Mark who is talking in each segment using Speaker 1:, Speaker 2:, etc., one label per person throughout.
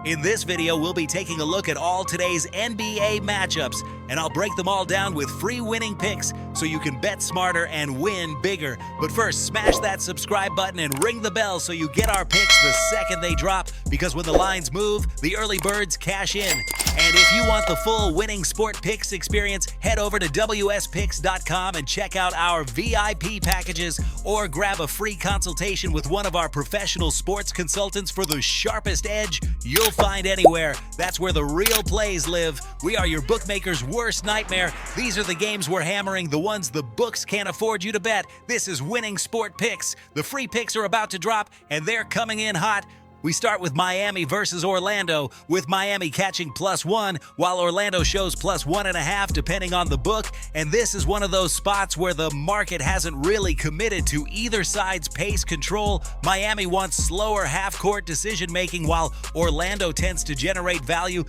Speaker 1: In this video, we'll be taking a look at all today's NBA matchups, and I'll break them all down with free winning picks so you can bet smarter and win bigger. But first, smash that subscribe button and ring the bell so you get our picks the second they drop, because when the lines move, the early birds cash in. And if you want the full winning sport picks experience, head over to wspicks.com and check out our VIP packages, or grab a free consultation with one of our professional sports consultants for the sharpest edge you'll find anywhere. That's where the real plays live. We are your bookmaker's worst nightmare. These are the games we're hammering, the ones the books can't afford you to bet. This is Winning Sport Picks. The free picks are about to drop, and they're coming in hot. We start with Miami versus Orlando, with Miami catching +1, while Orlando shows +1.5 depending on the book. And this is one of those spots where the market hasn't really committed to either side's pace control. Miami wants slower half-court decision-making, while Orlando tends to generate value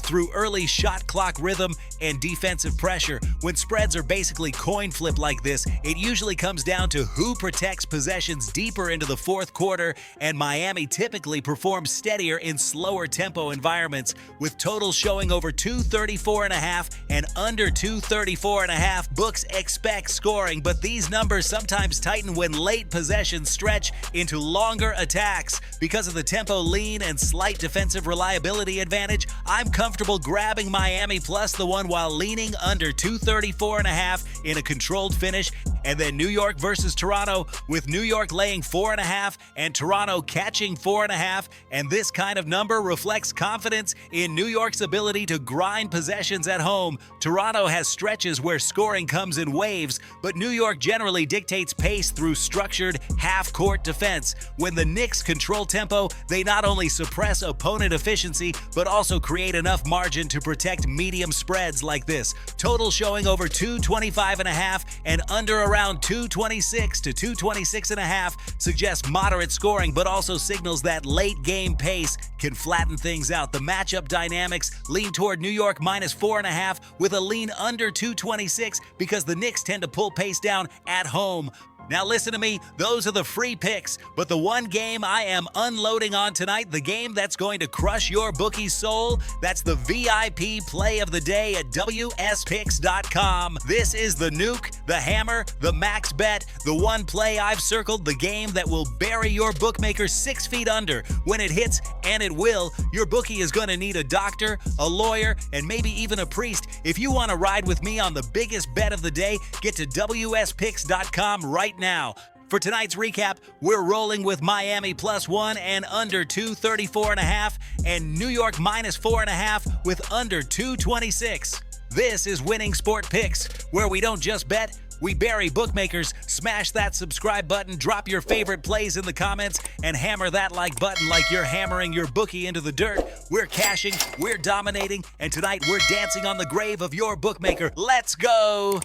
Speaker 1: through early shot clock rhythm and defensive pressure. When spreads are basically coin flip like this, it usually comes down to who protects possessions deeper into the fourth quarter, and Miami typically performs steadier in slower tempo environments, with totals showing over 234.5 and under 234.5. Books expect scoring, but these numbers sometimes tighten when late possessions stretch into longer attacks. Because of the tempo lean and slight defensive reliability advantage, I'm comfortable grabbing Miami plus the one while leaning under 234.5 in a controlled finish. And then New York versus Toronto, with New York laying 4.5 and Toronto catching 4.5. And this kind of number reflects confidence in New York's ability to grind possessions at home. Toronto has stretches where scoring comes in waves, but New York generally dictates pace through structured half-court defense. When the Knicks control tempo, they not only suppress opponent efficiency, but also create enough margin to protect medium spreads like this. Total showing over 225.5 and under around 226 to 226.5 suggests moderate scoring, but also signals that late game pace can flatten things out. The matchup dynamics lean toward New York -4.5 with a lean under 226 because the Knicks tend to pull pace down at home. Now listen to me, those are the free picks, but the one game I am unloading on tonight, the game that's going to crush your bookie's soul, that's the VIP play of the day at wspicks.com. This is the nuke, the hammer, the max bet, the one play I've circled, the game that will bury your bookmaker 6 feet under. When it hits, and it will, your bookie is going to need a doctor, a lawyer, and maybe even a priest. If you want to ride with me on the biggest bet of the day, get to wspicks.com right now. For tonight's recap, we're rolling with Miami +1 and under 234.5, and New York -4.5 with under 226. This is Winning Sport Picks, where we don't just bet, we bury bookmakers. Smash that subscribe button, drop your favorite plays in the comments, and hammer that like button like you're hammering your bookie into the dirt. We're cashing, we're dominating, and tonight we're dancing on the grave of your bookmaker. Let's go!